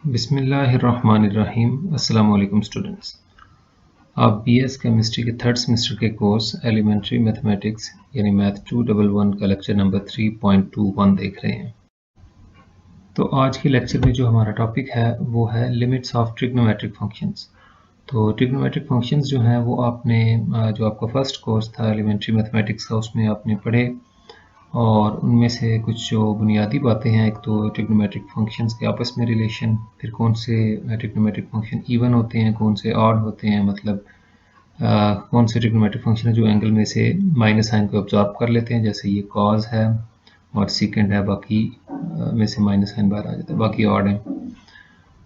बिस्मिल्लाहिर्रहमानिर्रहीम। अस्सलाम वालेकुम स्टूडेंट्स। आप बीएस केमिस्ट्री के थर्ड सेमेस्टर के कोर्स एलिमेंट्री मैथमेटिक्स यानी मैथ 211 का लेक्चर नंबर 3.21 देख रहे हैं। तो आज के लेक्चर में जो हमारा टॉपिक है वो है लिमिट्स ऑफ ट्रिग्नोमेट्रिक फंक्शंस। तो ट्रिग्नोमेट्रिक फंक्शंस जो हैं वो आपने जो आपका फर्स्ट कोर्स था एलिमेंट्री मैथमेटिक्स का उसमें आपने पढ़े, और उनमें से कुछ जो बुनियादी बातें हैं, एक तो ट्रिग्नोमेट्रिक फंक्शंस के आपस में रिलेशन, फिर कौन से ट्रिग्नोमेट्रिक फंक्शन इवन होते हैं, कौन से ऑड होते हैं, मतलब कौन से ट्रिग्नोमेट्रिक फंक्शन है जो एंगल में से माइनस साइन को ऑब्जॉर्व कर लेते हैं, जैसे ये कॉज है और सेकेंड है, बाकी में से माइनस साइन बाहर आ जाता है, बाकी ऑड है।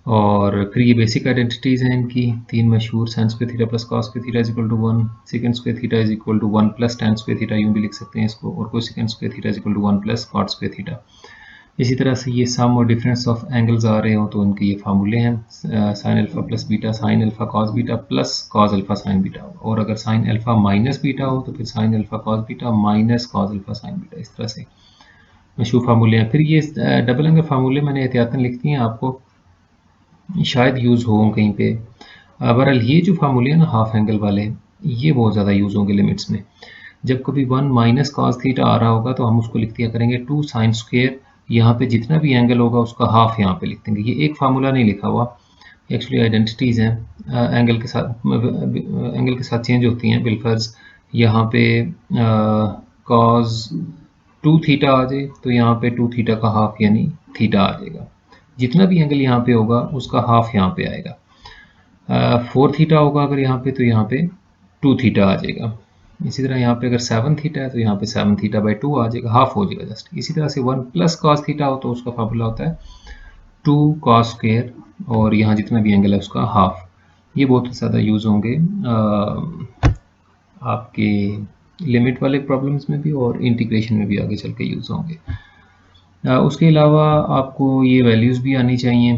और फिर ये बेसिक आइडेंटिटीज़ हैं इनकी, तीन मशहूर, sine square theta plus cos square theta is equal to 1, second square theta is equal to 1 plus tan square theta, यूँ भी लिख सकते हैं इसको, और cosecant square theta is equal to 1 plus cot square theta. इसी तरह से ये सम और डिफरेंस ऑफ एंगल्स आ रहे हो तो उनके ये फार्मूले हैं, sine alpha plus beta sine alpha cos beta plus cos alpha sign beta, और अगर साइन अल्फा माइनस बीटा हो तो फिर sine alpha cos beta minus cos alpha sign beta. इस तरह से मशहूर फार्मूले हैं। फिर ये डबल एंगल फार्मूले मैंने एहतियातन लिख दिए हैं, आपको शायद यूज़ हो कहीं पे। बहरहाल ये जो फार्मूले हैं ना हाफ एंगल वाले, ये बहुत ज़्यादा यूज़ होंगे लिमिट्स में। जब कभी 1 माइनस कॉस थीटा आ रहा होगा तो हम उसको लिख दिया करेंगे 2 साइन स्क्वायर, यहाँ पे जितना भी एंगल होगा उसका हाफ यहाँ पे लिख देंगे। ये एक फार्मूला नहीं लिखा हुआ, एक्चुअली आइडेंटिटीज़ हैं, एंगल के साथ चेंज होती हैं। बिलफर्ज यहाँ पे कॉस 2 थीटा आ जाए तो यहाँ पे 2 थीटा का हाफ यानी थीटा आ जाएगा। जितना भी एंगल यहाँ पे होगा उसका हाफ यहाँ पे आएगा। 4 थीटा होगा अगर यहाँ पे तो यहाँ पे 2 थीटा आ जाएगा। इसी तरह यहाँ पे अगर 7 थीटा है तो यहाँ पे 7 थीटा बाई 2 आ जाएगा, हाफ हो जाएगा जस्ट। इसी तरह से 1 प्लस कॉस थीटा हो तो उसका फार्मूला होता है 2 कॉस स्क्वायर, और यहाँ जितना भी एंगल है उसका हाफ। ये बहुत ज़्यादा यूज़ होंगे आपके लिमिट वाले प्रॉब्लम्स में भी, और इंटीग्रेशन में भी आगे चल के यूज़ होंगे। उसके अलावा आपको ये वैल्यूज़ भी आनी चाहिए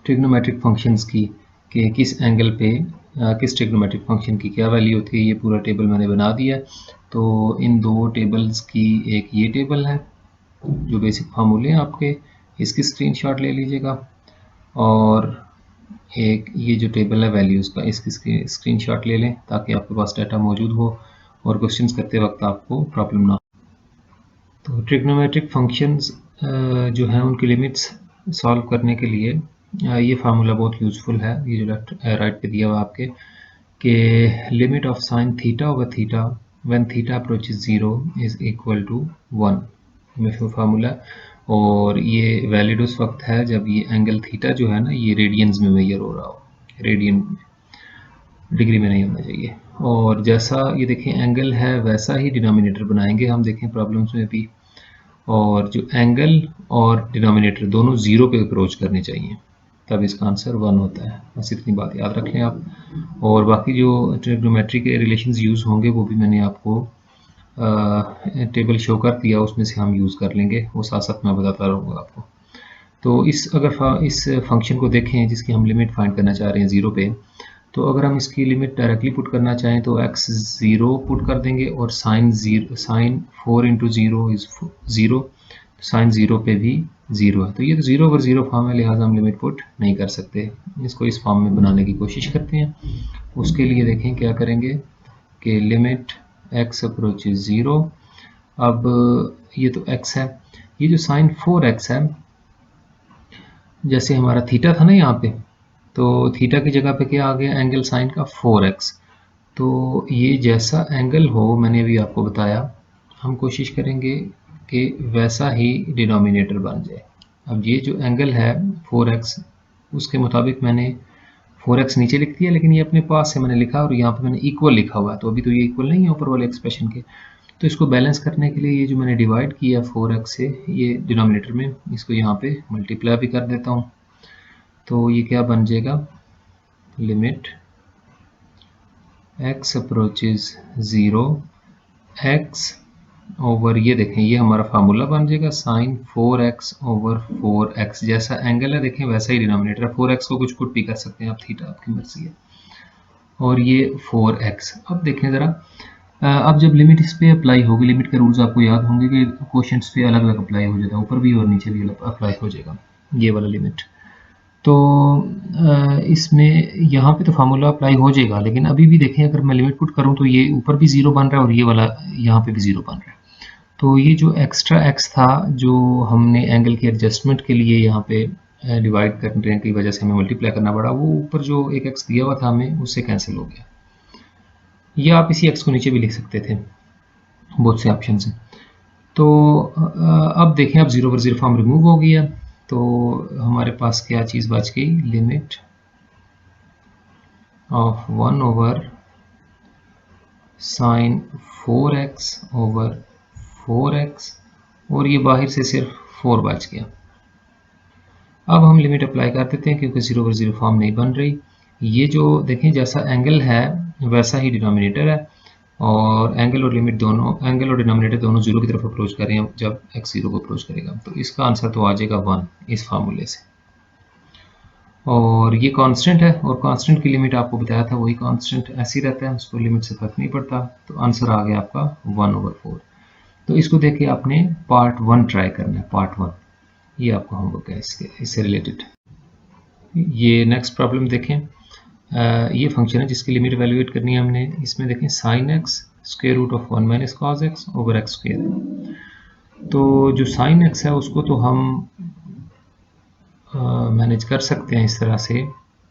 ट्रिग्नोमेट्रिक फंक्शंस की, कि किस एंगल पे किस ट्रिग्नोमेट्रिक फंक्शन की क्या वैल्यू होती है। ये पूरा टेबल मैंने बना दिया। तो इन दो टेबल्स की, एक ये टेबल है जो बेसिक फार्मूले हैं आपके, इसकी स्क्रीनशॉट ले लीजिएगा, और एक ये जो टेबल है वैल्यूज़ का, इसकी स्क्रीनशॉट ले लें ताकि आपके पास डाटा मौजूद हो और क्वेश्चंस करते वक्त आपको प्रॉब्लम ना हो। तो ट्रिग्नोमेट्रिक फंक्शंस जो हैं उनकी लिमिट्स सॉल्व करने के लिए ये फार्मूला बहुत यूज़फुल है। ये जो लेफ्ट राइट पे दिया हुआ आपके, कि limit of sine theta over theta when theta approaches 0 is equal to 1, मशहूर फार्मूला। और ये वैलिड उस वक्त है जब ये एंगल थीटा जो है ना ये रेडियंस में मेजर हो रहा हो, रेडियन डिग्री में नहीं होना चाहिए। और जैसा ये देखें एंगल है वैसा ही डिनोमिनेटर बनाएंगे हम, देखें प्रॉब्लम्स में भी। और जो एंगल और डिनोमिनेटर दोनों 0 पे अप्रोच करने चाहिए, तब इसका आंसर 1 होता है। बस इतनी बात याद रख लें आप। और बाकी जो ट्रिग्नोमेट्री के रिलेशंस यूज़ होंगे वो भी मैंने आपको टेबल शो कर दिया, उसमें से हम यूज़ कर लेंगे, वो साथ साथ मैं बताता रहूँगा आपको। तो इस फंक्शन को देखें जिसकी हम लिमिट फाइंड करना चाह रहे हैं 0 पे, तो अगर हम इसकी लिमिट डायरेक्टली पुट करना चाहें तो x 0 पुट कर देंगे, और साइन 4 इंटू 0 इज़ 0, साइन 0 पे भी 0 है। तो ये तो 0 ओवर 0 फॉर्म है, लिहाजा हम लिमिट पुट नहीं कर सकते। इसको इस फॉर्म में बनाने की कोशिश करते हैं। उसके लिए देखें क्या करेंगे कि लिमिट x अप्रोचेस 0। अब ये तो x है, ये जो साइन 4x है, जैसे हमारा थीटा था ना यहाँ पे, तो थीटा की जगह पे क्या आ गया, एंगल साइन का 4x। तो ये जैसा एंगल हो, मैंने अभी आपको बताया, हम कोशिश करेंगे कि वैसा ही डिनोमिनेटर बन जाए। अब ये जो एंगल है 4x, उसके मुताबिक मैंने 4x नीचे लिख दिया, लेकिन ये अपने पास से मैंने लिखा और यहाँ पे मैंने इक्वल लिखा हुआ है, तो अभी तो ये इक्वल नहीं है ऊपर वाले एक्सप्रेशन के। तो इसको बैलेंस करने के लिए ये जो मैंने डिवाइड किया 4x से ये डिनोमिनेटर में, इसको यहाँ पे मल्टीप्लाई भी कर देता हूँ। तो ये क्या बन जाएगा, limit x approaches 0 x over, ये देखें ये हमारा फार्मूला बन जाएगा साइन 4x ओवर 4x। जैसा एंगल है देखें वैसा ही डिनोमिनेटर है, 4x को कुछ पुट भी कर सकते हैं आप, थीटा आपकी मर्जी है, और ये 4x। अब देखें ज़रा, अब जब लिमिट इस पे अप्लाई होगी, लिमिट के रूल्स आपको याद होंगे कि क्वेश्चंस पे अलग अलग अप्लाई हो जाता है, ऊपर भी और नीचे भी अप्लाई हो जाएगा ये वाला लिमिट। तो इसमें यहाँ पे तो फार्मूला अप्लाई हो जाएगा, लेकिन अभी भी देखें अगर मैं लिमिट पुट करूँ तो ये ऊपर भी 0 बन रहा है और ये वाला यहाँ पे भी 0 बन रहा है। तो ये जो एक्स्ट्रा x था जो हमने एंगल की एडजस्टमेंट के लिए यहाँ पे डिवाइड करने की वजह से हमें मल्टीप्लाई करना पड़ा, वो ऊपर जो एक x दिया हुआ था हमें उससे कैंसिल हो गया। ये आप इसी x को नीचे भी लिख सकते थे, बहुत से ऑप्शन हैं। तो अब देखें अब 0 पर 0 फॉर्म रिमूव हो गया, तो हमारे पास क्या चीज़ बच गई, limit of 1 over sine 4x over 4x और ये बाहर से सिर्फ 4 बच गया। अब हम लिमिट अप्लाई कर देते हैं क्योंकि 0 पर 0 फॉर्म नहीं बन रही। ये जो देखें जैसा एंगल है वैसा ही डिनोमिनेटर है और एंगल और लिमिट दोनों, एंगल और डिनोमिनेटर दोनों 0 की तरफ अप्रोच कर रहे हैं जब x 0 को अप्रोच करेगा। तो इसका आंसर तो आ जाएगा 1 इस फार्मूले से। और ये कांस्टेंट है और कांस्टेंट की लिमिट आपको बताया था वही कांस्टेंट ऐसे ही रहता है, उसको लिमिट से फर्क नहीं पड़ता। तो आंसर आ गया आपका 1 ओवर 4। तो इसको देख के आपने पार्ट 1 ट्राई करना है, पार्ट 1 ये आपका होमवर्क है इससे रिलेटेड। ये नेक्स्ट प्रॉब्लम देखें, ये फंक्शन है जिसकी लिमिट एवेल्युएट करनी है हमने। इसमें देखें sine x square root of 1 minus cos x over x square. तो जो साइन एक्स है उसको तो हम मैनेज कर सकते हैं इस तरह से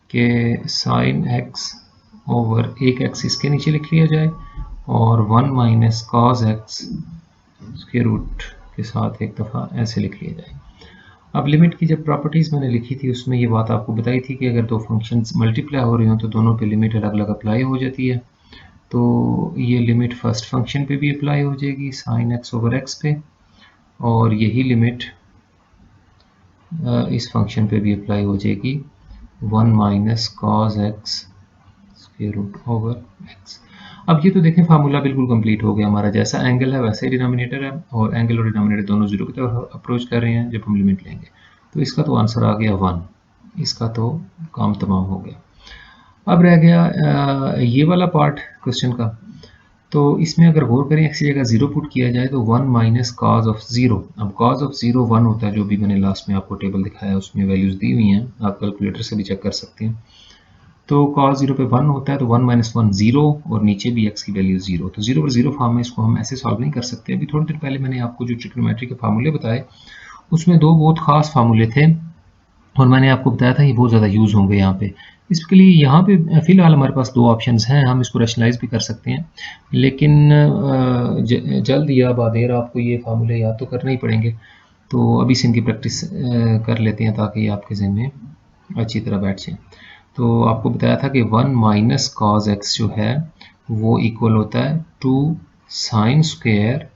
कि साइन एक्स ओवर एक एक्स इसके नीचे लिख लिया जाए और 1 minus cos x square root के साथ एक दफ़ा ऐसे लिख लिया जाए। अब लिमिट की जब प्रॉपर्टीज़ मैंने लिखी थी उसमें ये बात आपको बताई थी कि अगर दो फंक्शंस मल्टीप्लाई हो रहे हो तो दोनों पे लिमिट अलग अलग अप्लाई हो जाती है। तो ये लिमिट फर्स्ट फंक्शन पे भी अप्लाई हो जाएगी साइन एक्स ओवर एक्स पे, और यही लिमिट इस फंक्शन पे भी अप्लाई हो जाएगी 1 minus cos x square root over x. अब ये तो देखें फार्मूला बिल्कुल कंप्लीट हो गया हमारा, जैसा एंगल है वैसे ही डिनोमिनेटर है और एंगल और डिनोमिनेटर दोनों 0 की तरफ अप्रोच कर रहे हैं जब हम लिमिट लेंगे। तो इसका तो आंसर आ गया 1, इसका तो काम तमाम हो गया। अब रह गया ये वाला पार्ट क्वेश्चन का। तो इसमें अगर गौर करें x की जगह 0 पुट किया जाए तो 1 माइनस कॉज ऑफ 0। अब कॉज ऑफ 0 1 होता है, जो भी मैंने लास्ट में आपको टेबल दिखाया उसमें वैल्यूज दी हुई हैं, आप कैलकुलेटर से भी चेक कर सकते हैं। तो कॉस 0 पे 1 होता है तो 1 माइनस 1 0 और नीचे भी x की वैल्यू 0। तो 0 पर 0 फॉर्म में इसको हम ऐसे सॉल्व नहीं कर सकते। अभी थोड़ी देर पहले मैंने आपको जो ट्रिग्नोमेट्री के फार्मूले बताए उसमें दो बहुत खास फार्मूले थे और मैंने आपको बताया था ये बहुत ज़्यादा यूज़ होंगे यहाँ पे। इसके लिए यहाँ पे फ़िलहाल हमारे पास दो ऑप्शंस हैं, हम इसको रैशनलाइज भी कर सकते हैं, लेकिन जल्द या बादेर आपको ये फार्मूले याद तो करने ही पड़ेंगे। तो अभी से इनकी प्रैक्टिस कर लेते हैं ताकि आपके ज़हन में अच्छी तरह बैठ जाए। तो आपको बताया था कि 1 माइनस कॉज एक्स जो है वो इक्वल होता है 2 साइन स्क्वायर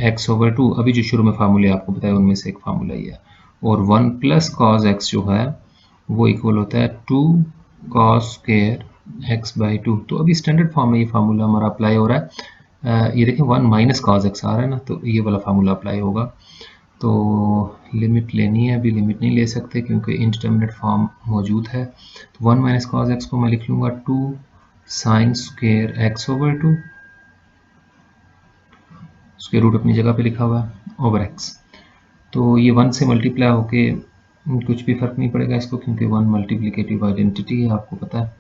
एक्स ओवर 2। अभी जो शुरू में फार्मूले आपको बताया उनमें से एक फार्मूला ही है। और 1 प्लस कॉस एक्स जो है वो इक्वल होता है 2 कॉस स्क्वायर एक्स बाई 2। तो अभी स्टैंडर्ड फॉर्म में ये फार्मूला हमारा अप्लाई हो रहा है। ये देखें 1 माइनस कॉस एक्स आ रहा है ना, तो ये वाला फार्मूला अप्लाई होगा। तो लिमिट लेनी है, अभी लिमिट नहीं ले सकते क्योंकि इंडिटरमिनेट फॉर्म मौजूद है। तो 1 माइनस कॉस एक्स को मैं लिख लूँगा 2 sine square x over 2, square root अपनी जगह पे लिखा हुआ है, ओवर एक्स। तो ये 1 से मल्टीप्लाई होके कुछ भी फ़र्क नहीं पड़ेगा इसको क्योंकि 1 मल्टीप्लिकेटिव आइडेंटिटी है, आपको पता है।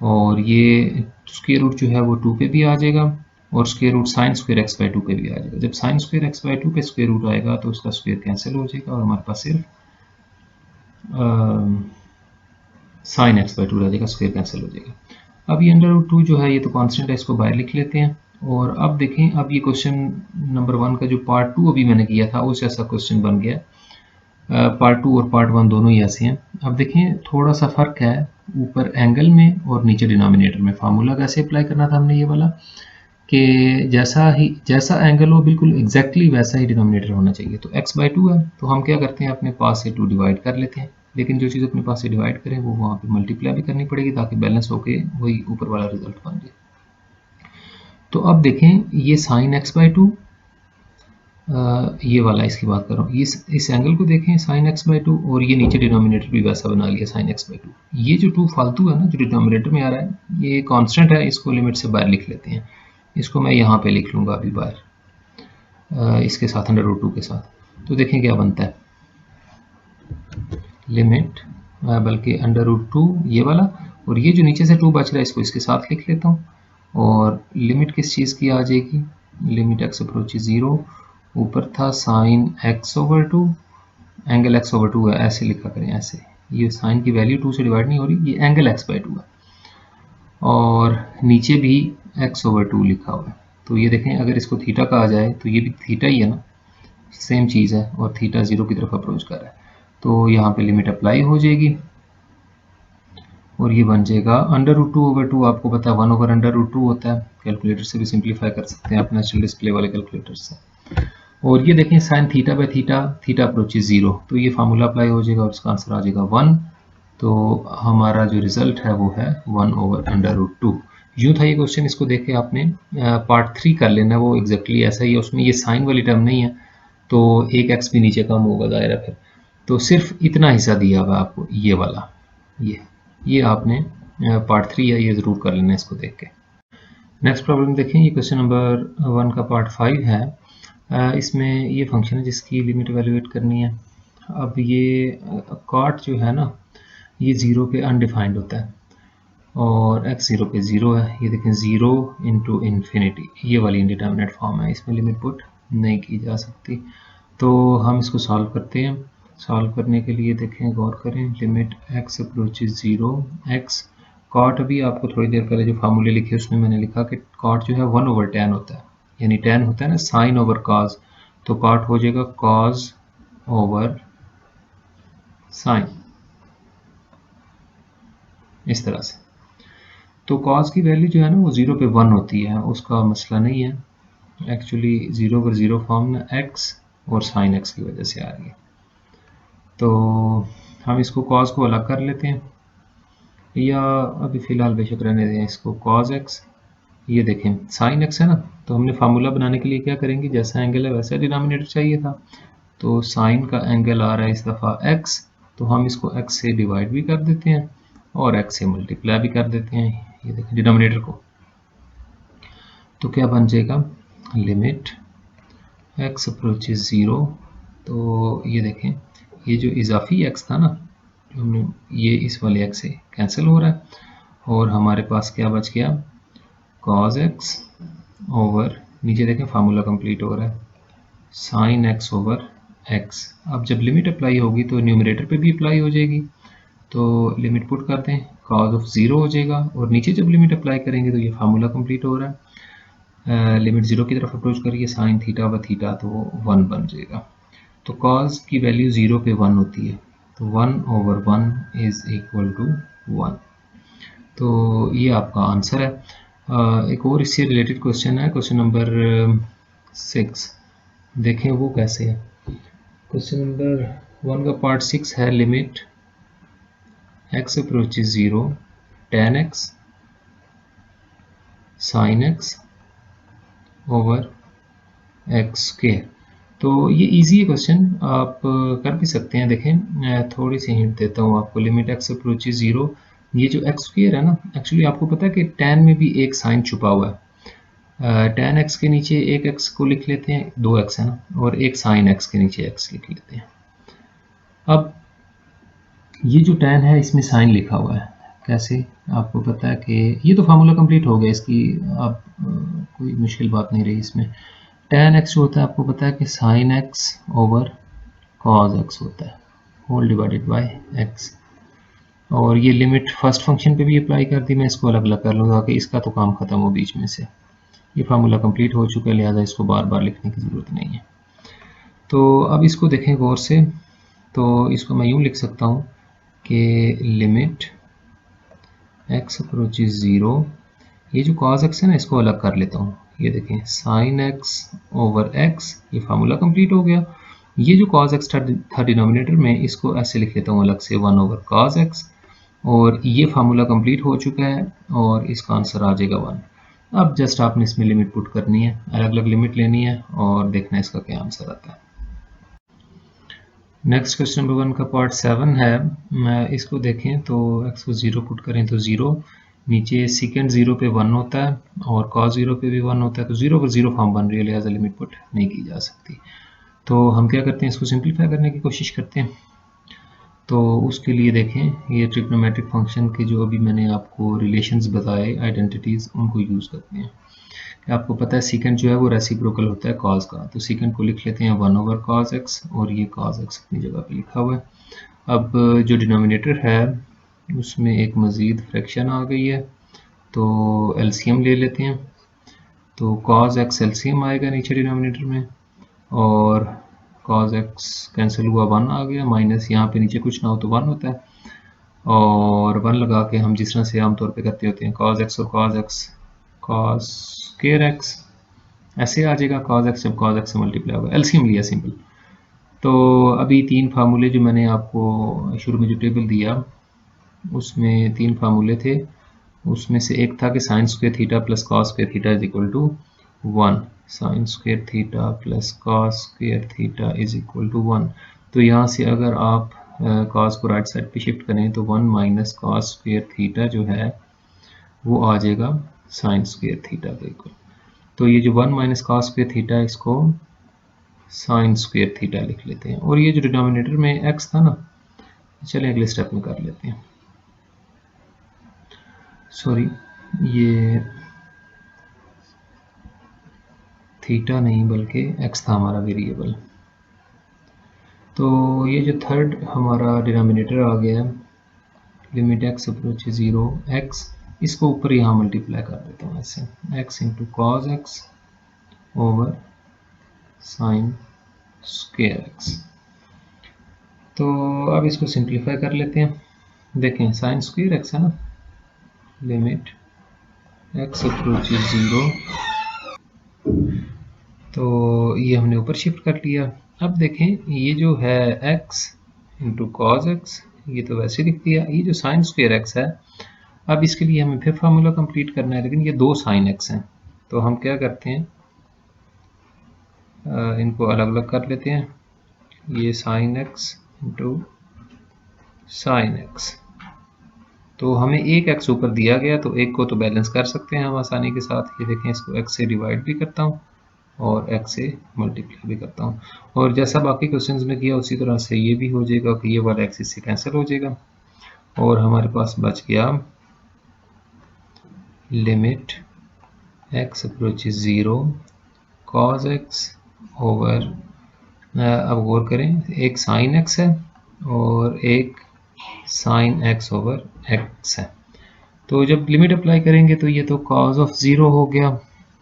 और ये स्क्वायर रूट जो है वो 2 पे भी आ जाएगा और square root sine square x by 2 पे भी आ जाएगा। जब साइन स्क्वायर एक्स बाई 2 पे स्क्वायर रूट आएगा तो उसका स्क्वायर कैंसिल हो जाएगा और हमारे पास सिर्फ साइन एक्स बाई 2 रह जाएगा, स्क्वायर कैंसिल हो जाएगा। अब ये अंडर रूट 2 जो है ये तो कांस्टेंट है, इसको बाहर लिख लेते हैं। और अब देखें, अब ये क्वेश्चन नंबर 1 का जो पार्ट 2 अभी मैंने किया था उस जैसा क्वेश्चन बन गया। पार्ट 2 और पार्ट 1 दोनों ही ऐसे हैं। अब देखें थोड़ा सा फ़र्क है ऊपर एंगल में और नीचे डिनोमिनेटर में। फार्मूला कैसे अप्लाई करना था हमने ये वाला कि जैसा एंगल हो बिल्कुल एग्जैक्टली वैसा ही डिनोमिनेटर होना चाहिए। तो x बाई 2 है तो हम क्या करते हैं अपने पास से 2 डिवाइड कर लेते हैं, लेकिन जो चीज़ अपने पास से डिवाइड करें वो वहाँ पे मल्टीप्लाई भी करनी पड़ेगी ताकि बैलेंस होके वही ऊपर वाला रिजल्ट बन जाए। तो अब देखें ये साइन x बाई 2, ये वाला इसकी बात कर रहा हूँ, इस एंगल को देखें साइन x बाई 2 और ये नीचे डिनोमिनेटर भी वैसा बना लिया साइन x बाई 2। ये जो 2 फालतू है ना जो डिनोमिनेटर में आ रहा है ये कांस्टेंट है, इसको लिमिट से बाहर लिख लेते हैं। इसको मैं यहाँ पे लिख लूँगा अभी बाहर इसके साथ अंडर रूट 2 के साथ। तो देखें क्या बनता है, लिमिट बल्कि √2 ये वाला, और ये जो नीचे से 2 बच रहा है इसको इसके साथ लिख लेता हूँ। और लिमिट किस चीज़ की आ जाएगी, लिमिट x अप्रोच 0, ऊपर था साइन x/2, एंगल x/2 है, ऐसे लिखा करें ऐसे, ये साइन की वैल्यू 2 से डिवाइड नहीं हो रही, ये एंगल x/2 है, और नीचे भी x/2 लिखा हुआ है। तो ये देखें अगर इसको थीटा कहा जाए तो ये भी थीटा ही है ना, सेम चीज़ है, और थीटा 0 की तरफ अप्रोच कर रहा है, तो यहाँ पे लिमिट अप्लाई हो जाएगी और ये बन जाएगा √2/2। आपको पता है 1/√2 होता है, कैलकुलेटर से भी सिंप्लीफाई कर सकते हैं आप नेचुरल डिस्प्ले वाले कैलकुलेटर से। और ये देखें sine theta by theta, theta approach 0, तो ये फार्मूला अप्लाई हो जाएगा और इसका आंसर आ जाएगा 1। तो हमारा जो रिजल्ट है वो है 1/√2। यूँ था ये क्वेश्चन, इसको देख के आपने पार्ट 3 कर लेना, वो एग्जैक्टली ऐसा ही है, उसमें ये साइन वाली टर्म नहीं है, तो एक एक्स भी नीचे कम होगा जाहिर है फिर, तो सिर्फ इतना हिस्सा दिया हुआ आपको, ये वाला, ये आपने पार्ट 3 है, ये ज़रूर कर लेना इसको देख के। नेक्स्ट प्रॉब्लम देखें, ये क्वेश्चन नंबर 1 का पार्ट 5 है। इसमें ये फंक्शन है जिसकी लिमिट एवेल्यूएट करनी है। अब ये कॉट जो है ना, ये 0 पे अनडिफाइंड होता है और x 0 पे 0 है। ये देखें 0 इंटू इन्फिनिटी, ये वाली इंडिटर्मिनेट फॉर्म है, इसमें लिमिट पुट नहीं की जा सकती। तो हम इसको सॉल्व करते हैं। सॉल्व करने के लिए देखें, गौर करें, limit x approaches 0, x cot, अभी आपको थोड़ी देर पहले जो फार्मूले लिखे उसमें मैंने लिखा कि कॉट जो है 1/tan होता है, यानी tan होता है ना साइन ओवर कॉज, तो कॉट हो जाएगा कॉज ओवर साइन, इस तरह से। तो कॉज की वैल्यू जो है ना वो 0 पे 1 होती है, उसका मसला नहीं है, एक्चुअली 0/0 फॉर्म ना x और साइन x की वजह से आ रही है। तो हम इसको कॉज को अलग कर लेते हैं, या अभी फ़िलहाल बेशक रहने दें इसको कॉज x। ये देखें साइन x है ना, तो हमने फार्मूला बनाने के लिए क्या करेंगे, जैसा एंगल है वैसा डिनोमिनेटर चाहिए था, तो साइन का एंगल आ रहा है इस दफ़ा x, तो हम इसको x से डिवाइड भी कर देते हैं और x से मल्टीप्लाई भी कर देते हैं, ये देखें डिनोमिनेटर को। तो क्या बन जाएगा, लिमिट x अप्रोचेज 0, तो ये देखें ये जो इजाफी x था ना, जो हमने, ये इस वाले x से कैंसिल हो रहा है और हमारे पास क्या बच गया, cos x ओवर, नीचे देखें फार्मूला कंप्लीट हो रहा है, साइन x ओवर x। अब जब लिमिट अप्लाई होगी तो न्यूमरेटर पे भी अप्लाई हो जाएगी, तो लिमिट पुट करते हैं, cos ऑफ 0 हो जाएगा, और नीचे जब लिमिट अप्लाई करेंगे तो ये फार्मूला कंप्लीट हो रहा है, लिमिट 0 की तरफ अप्रोच करिए, साइन थीटा व थीटा, तो वो 1 बन जाएगा। तो cos की वैल्यू 0 पे 1 होती है, तो 1/1 इज इक्वल टू 1। तो ये आपका आंसर है। एक और इससे रिलेटेड क्वेश्चन है, क्वेश्चन नंबर 6, देखें वो कैसे है। क्वेश्चन नंबर 1 का पार्ट 6 है, limit x approaches 0, tan x sin x over x square. तो ये इजी है क्वेश्चन, आप कर भी सकते हैं। देखें मैं थोड़ी सी हिंट देता हूँ आपको, लिमिट x अप्रोचेज 0, ये जो x स्क्वायर है ना, एक्चुअली आपको पता है कि tan में भी एक साइन छुपा हुआ है, tan x के नीचे एक x को लिख लेते हैं, 2x है ना, और एक साइन x के नीचे x लिख लेते हैं। अब ये जो tan है इसमें साइन लिखा हुआ है, कैसे, आपको पता है कि ये तो फार्मूला कंप्लीट हो गया इसकी, अब कोई मुश्किल बात नहीं रही इसमें। tan x जो होता है आपको पता है कि sin x over cos x होता है, होल डिवाइडेड बाय x। और ये लिमिट फर्स्ट फंक्शन पे भी अप्लाई कर दी, मैं इसको अलग अलग कर लूँगा कि इसका तो काम ख़त्म हो बीच में से। ये फार्मूला कंप्लीट हो चुका है, लिहाजा इसको बार बार लिखने की ज़रूरत नहीं है। तो अब इसको देखें गौर से, तो इसको मैं यूँ लिख सकता हूँ कि लिमिट x अप्रोचेज 0, ये जो cos x है ना इसको अलग कर लेता हूँ, ये देखें sin x ओवर x, ये फार्मूला कंप्लीट हो गया। ये जो cos x था डिनोमिनेटर में, इसको ऐसे लिख लेता हूँ अलग से, 1 ओवर cos x, और ये फार्मूला कंप्लीट हो चुका है और इसका आंसर आ जाएगा 1। अब जस्ट आपने इसमें लिमिट पुट करनी है, अलग अलग लिमिट लेनी है और देखना है इसका क्या आंसर आता है। नेक्स्ट क्वेश्चन नंबर 1 का पार्ट 7 है, इसको देखें तो x को 0 पुट करें तो 0, नीचे सेकेंड 0 पे 1 होता है और cos 0 पे भी 1 होता है, तो 0/0 फॉर्म बन रही है, लिहाजा लिमिट पुट नहीं की जा सकती। तो हम क्या करते हैं, इसको सिंप्लीफाई करने की कोशिश करते हैं। तो उसके लिए देखें ये ट्रिग्नोमेट्रिक फंक्शन के जो अभी मैंने आपको रिलेशंस बताए, आइडेंटिटीज़, उनको यूज़ करते हैं। आपको पता है सीकेंट जो है वो रेसिप्रोकल होता है कॉस का, तो सीकेंट को लिख लेते हैं 1/cos x, और ये cos x अपनी जगह पे लिखा हुआ है। अब जो डिनोमिनेटर है उसमें एक मज़ीद फ्रैक्शन आ गई है, तो एलसीएम ले लेते हैं। तो cos x एलसीएम आएगा नीचे डिनोमिनेटर में, और cos x कैंसिल हुआ 1 आ गया, माइनस यहाँ पे नीचे कुछ ना हो तो 1 होता है, और 1 लगा के हम जिस तरह से आमतौर पे करते होते हैं cos x और cos x cos square x ऐसे आ जाएगा, cos x जब cos x से मल्टीप्लाई होगा, एलसीएम लिया सिंपल। तो अभी 3 फार्मूले जो मैंने आपको शुरू में जो टेबल दिया उसमें 3 फार्मूले थे, उसमें से एक था कि sine square theta plus cos square theta is equal to 1, sine square theta plus cos square theta is equal to 1। तो यहाँ से अगर आप कॉस को राइट साइड पे शिफ्ट करें तो 1 माइनस कॉस स्क्वायर थीटा जो है वो आ जाएगा साइन स्क्वायर थीटा के इक्वल। तो ये जो 1 माइनस कॉस स्क्वायर थीटा है इसको साइन स्क्वायर थीटा लिख लेते हैं, और ये जो डिनोमिनेटर में x था ना, चलें अगले स्टेप में कर लेते हैं। सॉरी, ये थीटा नहीं बल्कि x था हमारा वेरिएबल। तो ये जो थर्ड हमारा डिनोमिनेटर आ गया है, लिमिट x अप्रोच 0 x, इसको ऊपर यहाँ मल्टीप्लाई कर देता हूँ ऐसे, x into cos x over sine square x। तो अब इसको सिंप्लीफाई कर लेते हैं। देखें साइन स्क्वायर x है ना, लिमिट x अप्रोच 0, तो ये हमने ऊपर शिफ्ट कर लिया। अब देखें ये जो है x इंटू कॉस एक्स, ये तो वैसे लिख दिया, ये जो साइन स्क्वायर x है, अब इसके लिए हमें फिर फार्मूला कंप्लीट करना है, लेकिन ये 2 साइन x हैं, तो हम क्या करते हैं, इनको अलग अलग कर लेते हैं। ये sine x into sine x, तो हमें एक x ऊपर दिया गया, तो एक को तो बैलेंस कर सकते हैं हम आसानी के साथ। ये देखें, इसको x से डिवाइड भी करता हूँ और x से मल्टीप्लाई भी करता हूँ, और जैसा बाकी क्वेश्चंस में किया उसी तरह से ये भी हो जाएगा कि ये वाला x इससे कैंसिल हो जाएगा, और हमारे पास बच गया limit x approach 0 cos x over, अब गौर करें, एक साइन x है और एक साइन x ओवर x है, तो जब लिमिट अप्लाई करेंगे तो ये तो cos ऑफ 0 हो गया,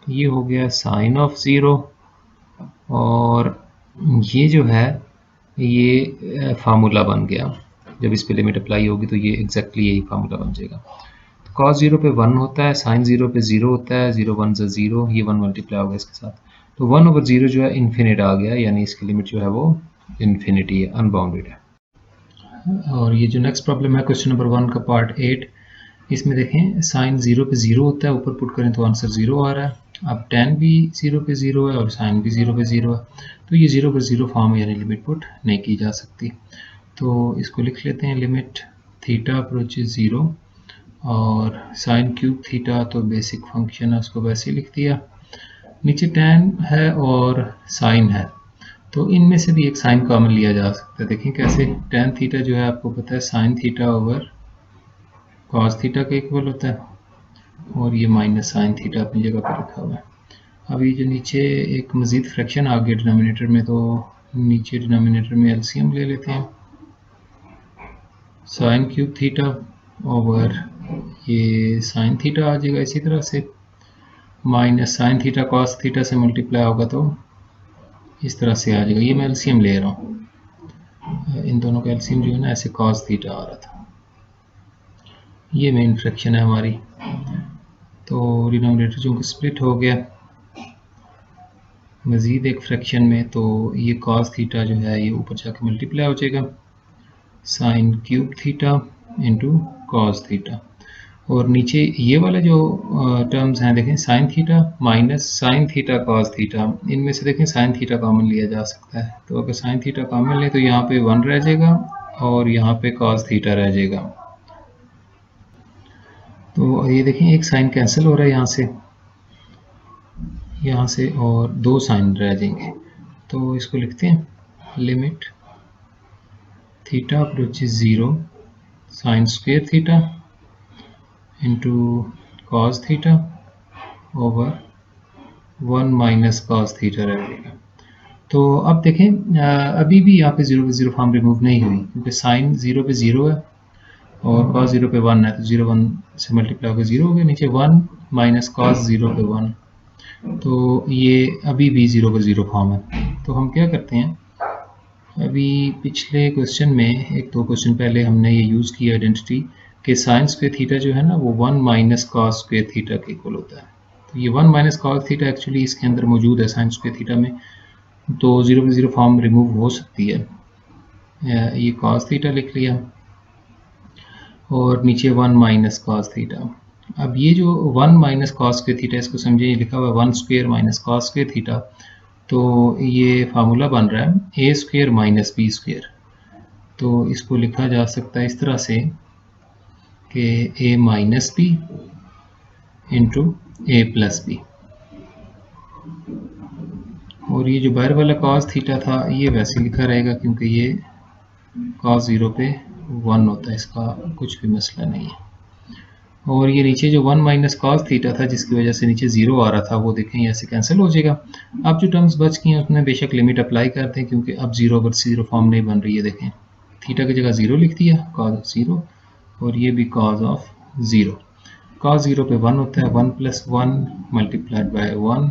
ये हो गया साइन ऑफ 0, और ये जो है ये फार्मूला बन गया। जब इस पे लिमिट अप्लाई होगी तो ये एग्जैक्टली यही फार्मूला बन जाएगा। तो cos 0 पे 1 होता है, साइन 0 पे 0 होता है, 0 1 ज़ा 0, ये 1 मल्टीप्लाई होगा इसके साथ, तो 1 ओवर 0 जो है इन्फिनिट आ गया, यानी इसकी लिमिट जो है वो इन्फिनिटी है, अनबाउंडेड है। और ये जो नेक्स्ट प्रॉब्लम है क्वेश्चन नंबर 1 का पार्ट 8, इसमें देखें साइन 0 पे 0 होता है, ऊपर पुट करें तो आंसर 0 आ रहा है। अब tan भी 0 पे 0 है और साइन भी 0 पे 0 है, तो ये 0 पर 0 फॉर्म यानी लिमिट पुट नहीं की जा सकती। तो इसको लिख लेते हैं, लिमिट थीटा अप्रोच 0 और साइन क्यूब थीटा तो बेसिक फंक्शन है, उसको वैसे ही लिख दिया। नीचे tan है और साइन है, तो इनमें से भी एक साइन कॉमन लिया जा सकता है। देखें कैसे, tan थीटा जो है आपको पता है sign theta over cos theta के इक्वल होता है, और ये माइनस साइन थीटा अपनी जगह पर रखा हुआ है। अब ये जो नीचे एक मज़ीद फ्रैक्शन आ गया डिनोमिनेटर में, तो नीचे डिनोमिनेटर में एलसीएम ले लेते हैं, साइन क्यूब थीटा ओवर ये साइन थीटा आ जाएगा, इसी तरह से minus sine theta cos theta से मल्टीप्लाई होगा तो इस तरह से आ जाएगा। ये मैं एलसीएम ले रहा हूँ, इन दोनों का एलसीएम जो है ना ऐसे कॉस थीटा आ रहा था। ये मेन फ्रैक्शन है हमारी, तो डिनोमिनेटर जो स्प्लिट हो गया मज़ीद एक फ्रैक्शन में, तो ये कॉस थीटा जो है ये ऊपर जाके मल्टीप्लाई हो जाएगा, sine cube theta into cos theta, और नीचे ये वाले जो टर्म्स हैं देखें, sine theta minus sine theta cos theta, इनमें से देखें साइन थीटा कॉमन लिया जा सकता है, तो अगर साइन थीटा कॉमन ले तो यहाँ पे 1 रह जाएगा और यहाँ पे कॉस थीटा रह जाएगा। तो ये देखें एक साइन कैंसिल हो रहा है यहाँ से और 2 साइन रह जाएंगे, तो इसको लिखते हैं limit theta approaches 0 sine square theta into cos theta over 1 minus cos theta रहेगा। तो अब देखें अभी भी यहाँ पे 0 पे 0 फॉर्म रिमूव नहीं हुई क्योंकि साइन 0 पे 0 है और कॉस 0 पे 1 है, तो 0 1 से मल्टीप्लाई होकर 0 हो गया, नीचे 1 माइनस कॉस 0 पे 1, तो ये अभी भी 0 पे 0 फॉर्म है। तो हम क्या करते हैं, अभी पिछले क्वेश्चन में एक दो क्वेश्चन पहले हमने ये यूज़ किया आइडेंटिटी कि साइन स्क्वायर थीटा जो है ना वो 1 माइनस कॉस स्क्वायर थीटा के इक्वल होता है। तो ये 1 माइनस कॉस थीटा एक्चुअली इसके अंदर मौजूद है साइन स्क्वायर थीटा में, तो 0 पे 0 फॉर्म रिमूव हो सकती है। ये कॉस थीटा लिख लिया और नीचे 1 माइनस कॉस थीटा। अब ये जो 1 माइनस कॉस स्क्वायर थीटा, इसको समझिए ये लिखा हुआ है 1 square minus cos square theta, तो ये फार्मूला बन रहा है ए स्क्वायर माइनस बी स्क्वायर। तो इसको लिखा जा सकता है इस तरह से कि ए माइनस बी इंटू ए प्लस बी, और ये जो बाहर वाला कॉस थीटा था ये वैसे लिखा रहेगा क्योंकि ये कॉस 0 पे 1 होता है, इसका कुछ भी मसला नहीं है। और ये नीचे जो 1 माइनस कॉस थीटा था जिसकी वजह से नीचे 0 आ रहा था, वो देखें ये ऐसे कैंसिल हो जाएगा। अब जो टर्म्स बच गई हैं उसमें बेशक लिमिट अप्लाई करते हैं क्योंकि अब 0 पर 0 फॉर्म नहीं बन रही है। देखें थीटा की जगह 0 लिख दिया, कॉस ऑफ 0, और ये भी कॉस ऑफ 0। कॉस 0 पे 1 होता है, 1 प्लस 1 मल्टीप्लाइड बाय 1,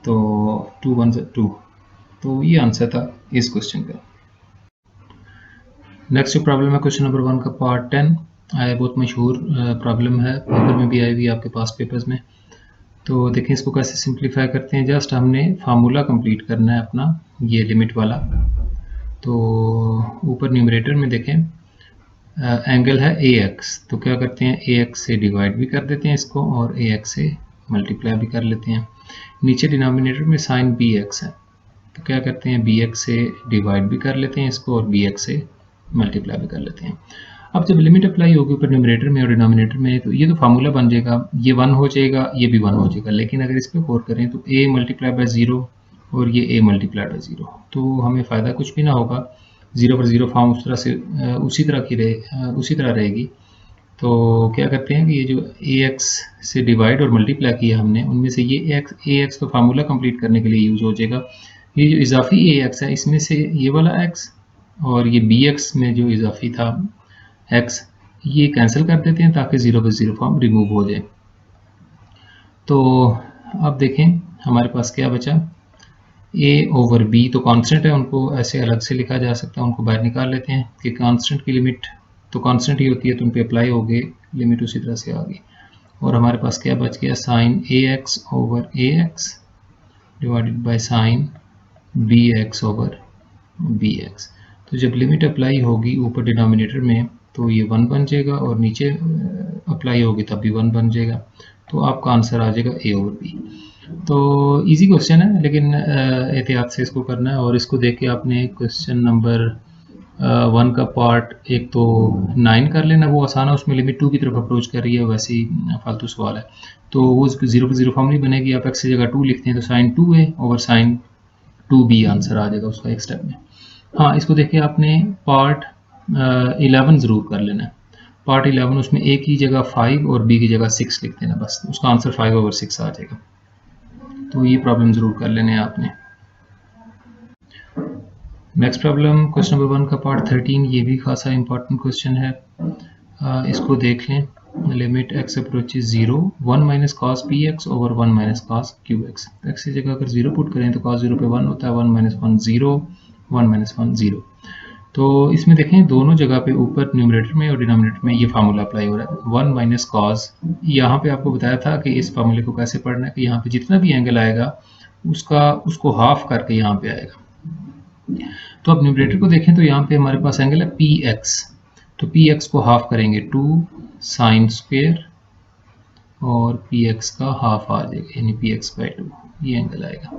तो 2 1 2। तो ये आंसर था इस क्वेश्चन का। नेक्स्ट जो प्रॉब्लम है क्वेश्चन नंबर 1 का पार्ट 10 आया, बहुत मशहूर प्रॉब्लम है, पेपर में भी आई हुई आपके पास पेपर्स में। तो देखें इसको कैसे सिंप्लीफाई करते हैं। जस्ट हमने फार्मूला कंप्लीट करना है अपना, ये लिमिट वाला। तो ऊपर न्यूमरेटर में देखें एंगल है ए एक्स, तो क्या करते हैं ए एक्स से डिवाइड भी कर देते हैं इसको और ए एक्स से मल्टीप्लाई भी कर लेते हैं। नीचे डिनोमिनेटर में साइन बी एक्स है, तो क्या करते हैं बी एक्स से डिवाइड भी कर लेते हैं इसको और बी एक्स से मल्टीप्लाई भी कर लेते हैं। अब जब लिमिट अप्लाई होगी ऊपर न्यूमरेटर में और डिनोमिनेटर में, तो ये तो फार्मूला बन जाएगा, ये 1 हो जाएगा, ये भी 1 हो जाएगा। लेकिन अगर इस पर गौर करें तो a मल्टीप्लाई बाय 0 और ये a मल्टीप्लाई बाय 0, तो हमें फ़ायदा कुछ भी ना होगा। 0 पर 0 फॉर्म उस तरह से उसी तरह रहेगी। तो क्या करते हैं कि ये जो ax से डिवाइड और मल्टीप्लाई किया हमने, उनमें से ये ax तो फार्मूला कंप्लीट करने के लिए यूज़ हो जाएगा। ये जो इजाफी ax है इसमें से ये वाला x और ये bx में जो इजाफी था x, ये कैंसिल कर देते हैं ताकि 0 पर 0 फॉर्म रिमूव हो जाए। तो अब देखें हमारे पास क्या बचा, a ओवर b तो कांस्टेंट है, उनको ऐसे अलग से लिखा जा सकता है, उनको बाहर निकाल लेते हैं कि कांस्टेंट की लिमिट तो कांस्टेंट ही होती है, तो उन पर अप्लाई हो गए, लिमिट उसी तरह से आ गई। और हमारे पास क्या बच गया, sine ax over ax divided by sine bx over bx। तो जब लिमिट अप्लाई होगी ऊपर डिनोमिनेटर में तो ये 1 बन जाएगा और नीचे अप्लाई होगी तब भी 1 बन जाएगा, तो आपका आंसर आ जाएगा a ओवर b। तो इजी क्वेश्चन है लेकिन एहतियात से इसको करना है। और इसको देख के आपने क्वेश्चन नंबर 1 का पार्ट एक तो 9 कर लेना, वो आसान है, उसमें लिमिट 2 की तरफ अप्रोच कर रही है, वैसे ही फालतू सवाल है। तो वो 0 पर 0 फॉर्म नहीं बनेगी, आप x की जगह 2 लिखते हैं तो sine 2a over sine 2b answer आ जाएगा उसका एक स्टेप में। हाँ, इसको देख के आपने पार्ट 11 ज़रूर कर लेना है। पार्ट 11 उसमें a की जगह 5 और b की जगह 6 लिख देना, बस उसका आंसर 5 ओवर 6 आ जाएगा। तो ये प्रॉब्लम ज़रूर कर लेने हैं आपने। नेक्स्ट प्रॉब्लम क्वेश्चन नंबर 1 का पार्ट 13, ये भी खासा इंपॉर्टेंट क्वेश्चन है। इसको देख लें, limit x approaches 0 1 minus cos b x over 1 minus cos q x. X की जगह अगर 0 पुट करें तो कॉस 0 पे 1 होता है, 1 माइनस 1 0, 1 माइनस 1 0। तो इसमें देखें दोनों जगह पे ऊपर न्यूमरेटर में और डिनोमिनेटर में ये फार्मूला अप्लाई हो रहा है, 1 माइनस कॉस। यहाँ पे आपको बताया था कि इस फार्मूले को कैसे पढ़ना है कि यहाँ पे जितना भी एंगल आएगा उसको हाफ करके यहाँ पे आएगा। तो अब न्यूमरेटर को देखें तो यहाँ पे हमारे पास एंगल है पी एक्स, तो पी एक्स को हाफ करेंगे 2 साइन स्क्वेयर और पी एक्स का हाफ आ जाएगा, यानी पी एक्स बाई 2 ये एंगल आएगा।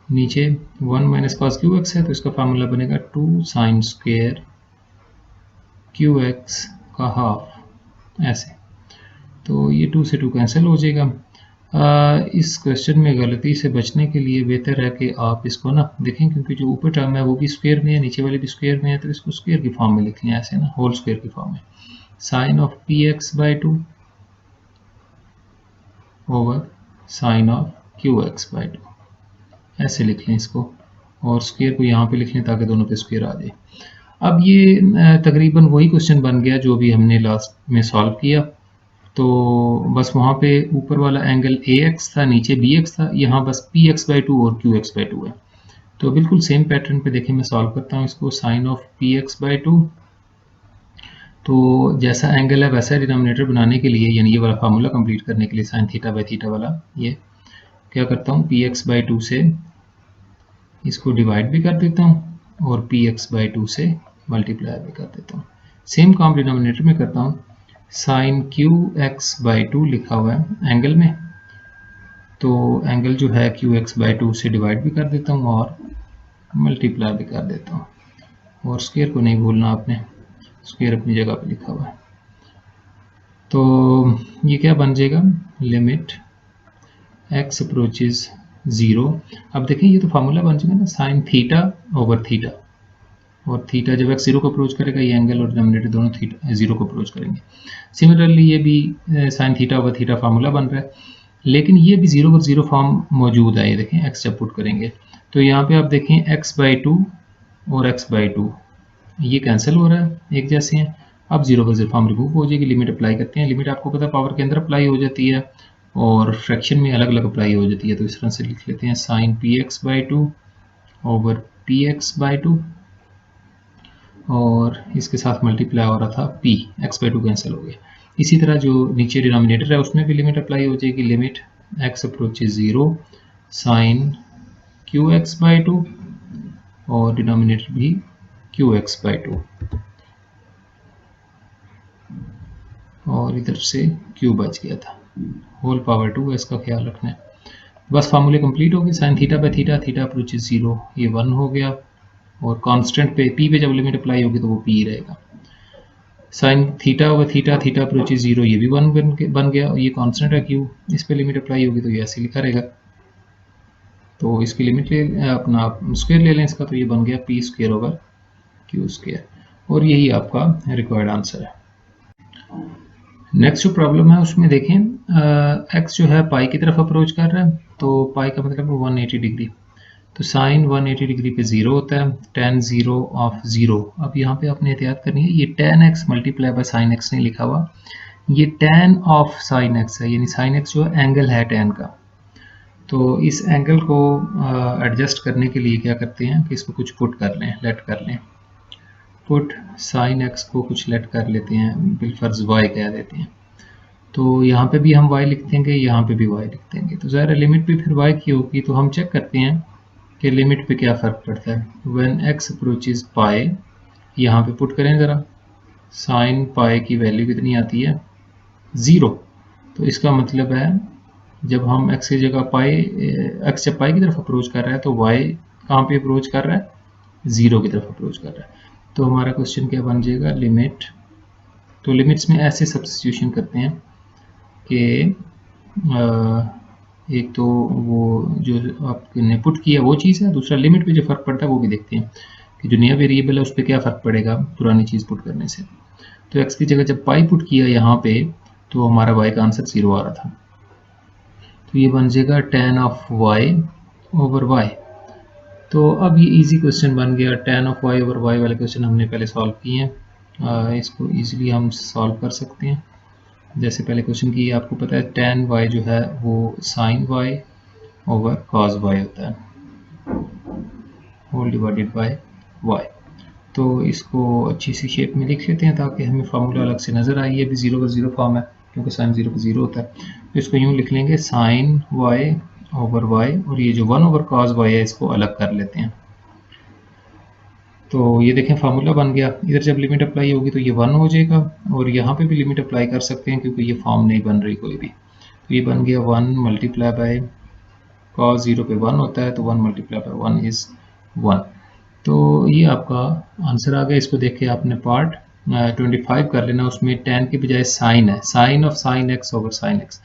नीचे 1 माइनस कॉस क्यू एक्स है तो इसका फार्मूला बनेगा 2 साइन स्क्वेयर क्यू एक्स का हाफ, ऐसे। तो ये 2 से 2 कैंसिल हो जाएगा। इस क्वेश्चन में गलती से बचने के लिए बेहतर है कि आप इसको ना देखें, क्योंकि जो ऊपर टर्म है वो भी स्क्वायर में है, नीचे वाले भी स्क्वायर में है, तो इसको स्क्वायर की फॉर्म में लिख लें ऐसे ना, होल स्क्वायर की फॉर्म में। Sine of p x by two over sine of q x by two, ऐसे लिख लें इसको, और स्क्वायर को यहाँ पे लिख लें ताकि दोनों पे स्क्वायर आ जाए। अब ये तकरीबन वही क्वेश्चन बन गया जो भी हमने लास्ट में सॉल्व किया। तो बस वहाँ पे ऊपर वाला एंगल ए एक्स था, नीचे बी एक्स था, यहाँ बस पी एक्स बाई टू और क्यू एक्स बाई टू है। तो बिल्कुल सेम पैटर्न पे देखें, मैं सॉल्व करता हूँ इसको। Sine of p x by two, तो जैसा एंगल है वैसा डिनोमिनेटर बनाने के लिए, यानी ये वाला फार्मूला कंप्लीट करने के लिए साइन थीटा बाई थीटा वाला, ये क्या करता हूँ, पी एक्स बाई टू से इसको डिवाइड भी कर देता हूँ और पी एक्स बाई टू से मल्टीप्लाई भी कर देता हूँ। सेम काम डिनोमिनेटर में करता हूँ। Sine q x by two लिखा हुआ है एंगल में, तो एंगल जो है क्यू एक्स बाई टू से डिवाइड भी कर देता हूँ और मल्टीप्लाई भी कर देता हूँ। और स्क्वायर को नहीं भूलना आपने, स्क्वायर अपनी जगह पे लिखा हुआ है। तो ये क्या बन जाएगा, लिमिट एक्स अप्रोचेज ज़ीरो। अब देखें ये तो फार्मूला बन जाएगा ना, साइन थीटा ओवर थीटा, और थीटा जब एक्स जीरो को अप्रोच करेगा ये एंगल और डिनोमिनेटर दोनों थीटा जीरो को अप्रोच करेंगे। सिमिलरली ये भी sign theta over theta formula बन रहा है, लेकिन ये भी जीरो ओवर जीरो फॉर्म मौजूद है। ये देखें एक्स जब पुट करेंगे तो यहाँ पे आप देखें एक्स बाई टू और एक्स बाई टू ये कैंसिल हो रहा है, एक जैसे हैं। अब zero over zero form remove हो जाएगी, लिमिट अप्लाई करते हैं। लिमिट आपको पता है पावर के अंदर अप्लाई हो जाती है और फ्रैक्शन में अलग अलग अप्लाई हो जाती है, तो इस तरह से लिख लेते हैं sine p x by two over p x by two, और इसके साथ मल्टीप्लाई हो रहा था p, x by two cancel हो गया। इसी तरह जो नीचे डिनोमिनेटर है उसमें भी लिमिट अप्लाई हो जाएगी, limit x approaches zero sign q x by two, और डिनोमिनेटर भी क्यू एक्स बाई टू, और इधर से q बच गया था, होल पावर टू है, इसका ख्याल रखना है। बस फार्मूले कंप्लीट हो गए। Sine theta by theta, theta approaches zero, ये 1 हो गया, और कांस्टेंट पे p पे जब लिमिट अप्लाई होगी तो वो p ही रहेगा। Sign theta over theta, theta approaches zero, ये भी 1 बन गया, और ये कांस्टेंट है q, इस पे लिमिट अप्लाई होगी तो ये ऐसे लिखा रहेगा। तो इसकी लिमिट ले अपना स्क्वायर ले लें इसका, तो ये बन गया p square over q square, और यही आपका रिक्वायर्ड आंसर है। नेक्स्ट जो प्रॉब्लम है उसमें देखें x जो है पाई की तरफ अप्रोच कर रहा है, तो पाई का मतलब है 180 डिग्री, तो साइन 180 डिग्री पे ज़ीरो होता है, tan ज़ीरो ऑफ ज़ीरो। अब यहाँ पे आपने एहतियात करनी है, ये tan x multiply by sine x नहीं लिखा हुआ, ये tan ऑफ साइन x है, यानी साइन x जो एंगल है tan का। तो इस एंगल को एडजस्ट करने के लिए क्या करते हैं कि इसको कुछ पुट कर लें, लेट कर लें, पुट साइन x को कुछ लेट कर लेते हैं, बिलफर्ज y कह देते हैं। तो यहाँ पे भी हम y लिख देंगे, यहाँ पे भी y लिख देंगे, तो ज़ाहिर लिमिट भी फिर y की होगी। तो हम चेक करते हैं कि लिमिट पे क्या फ़र्क पड़ता है। व्हेन x अप्रोचेज पाई, यहाँ पे पुट करें ज़रा, साइन पाई की वैल्यू कितनी आती है, ज़ीरो। तो इसका मतलब है जब हम x की जगह पाई, x जब पाई की तरफ अप्रोच कर रहा है तो y कहाँ पे अप्रोच कर रहा है, ज़ीरो की तरफ अप्रोच कर रहा है। तो हमारा क्वेश्चन क्या बन जाएगा, लिमिट, तो लिमिट्स में ऐसे सब्स्टिट्यूशन करते हैं कि एक तो वो जो आपने पुट किया वो चीज़ है, दूसरा लिमिट पे जो फ़र्क पड़ता है वो भी देखते हैं कि जो नया वेरिएबल है उस पर क्या फ़र्क पड़ेगा पुरानी चीज़ पुट करने से। तो x की जगह जब पाई पुट किया यहाँ पे तो हमारा y का आंसर ज़ीरो आ रहा था, तो ये बन जाएगा tan of y over y। तो अब ये इजी क्वेश्चन बन गया, tan of y over y वाले क्वेश्चन हमने पहले सॉल्व किए हैं, इसको ईजिली हम सॉल्व कर सकते हैं। जैसे पहले क्वेश्चन की आपको पता है tan y जो है वो sin y over cos y होता है, होल डिवाइडेड बाय y। तो इसको अच्छी सी शेप में लिख लेते हैं ताकि हमें फार्मूला अलग से नज़र आए। ये भी ज़ीरो का ज़ीरो फॉर्म है क्योंकि साइन ज़ीरो का ज़ीरो होता है, तो इसको यूँ लिख लेंगे sin y ओवर y, और ये जो 1 ओवर cos y है इसको अलग कर लेते हैं। तो ये देखें फार्मूला बन गया, इधर जब लिमिट अप्लाई होगी तो ये 1 हो जाएगा, और यहाँ पे भी लिमिट अप्लाई कर सकते हैं क्योंकि ये फॉर्म नहीं बन रही कोई भी। तो ये बन गया 1 मल्टीप्लाई बाय cos 0 पे 1 होता है, तो 1 मल्टीप्लाई बाय 1 इज़ 1। तो ये आपका आंसर आ गया। इसको देख के आपने पार्ट 25 कर लेना, उसमें tan के बजाय साइन है, साइन ऑफ साइन x ओवर साइन x।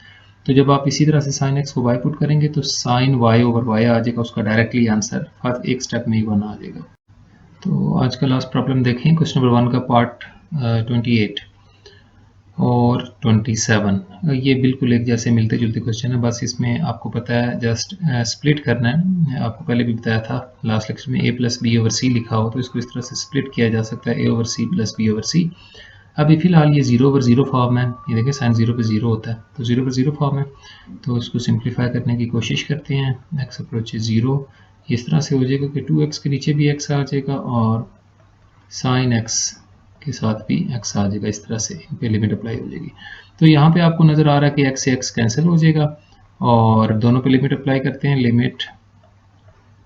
तो जब आप इसी तरह से साइन एक्स को वाई पुट करेंगे तो साइन वाई ओवर वाई आ जाएगा, उसका डायरेक्टली आंसर हर एक स्टेप में ही 1 आ जाएगा। तो आज का लास्ट प्रॉब्लम देखें, क्वेश्चन नंबर 1 का पार्ट 28 और 27। ये बिल्कुल एक जैसे मिलते जुलते क्वेश्चन है, बस इसमें आपको पता है जस्ट स्प्लिट करना है। आपको पहले भी बताया था लास्ट लेक्चर में a प्लस बी ओवर सी लिखा हो तो इसको इस तरह से स्प्लिट किया जा सकता है a over C plus B over C. अभी फिलहाल ये 0 ओवर 0 फॉर्म है, ये देखिए साइन 0 पे 0 होता है तो 0 ओवर 0 फॉर्म है, तो इसको सिंप्लीफाई करने की कोशिश करते हैं। x अप्रोच 0 इस तरह से हो जाएगा कि 2x के नीचे भी x आ जाएगा और साइन x के साथ भी x आ जाएगा, इस तरह से इन पे लिमिट अप्लाई हो जाएगी। तो यहाँ पे आपको नज़र आ रहा है कि x से x कैंसिल हो जाएगा और दोनों पे लिमिट अप्लाई करते हैं। लिमिट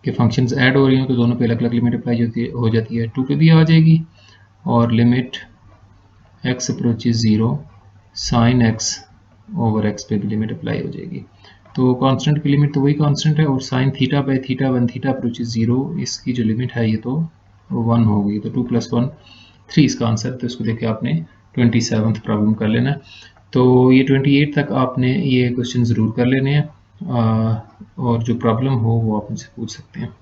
के फंक्शंस ऐड हो रही हैं तो दोनों पे अलग अलग लिमिट अप्लाई हो जाती है, 2 पे भी आ जाएगी और limit x approaches 0 sine x over x पे भी लिमिट अप्लाई हो जाएगी। तो कांस्टेंट की लिमिट तो वही कांस्टेंट है और sine theta by theta 1 theta approaches 0 इसकी जो लिमिट है ये तो 1 होगी, तो 2 + 1 3 इसका आंसर। तो इसको देख के आपने 27th प्रॉब्लम कर लेना है। तो ये 28 तक आपने ये क्वेश्चन ज़रूर कर लेने हैं और जो प्रॉब्लम हो वो आप मुझसे पूछ सकते हैं।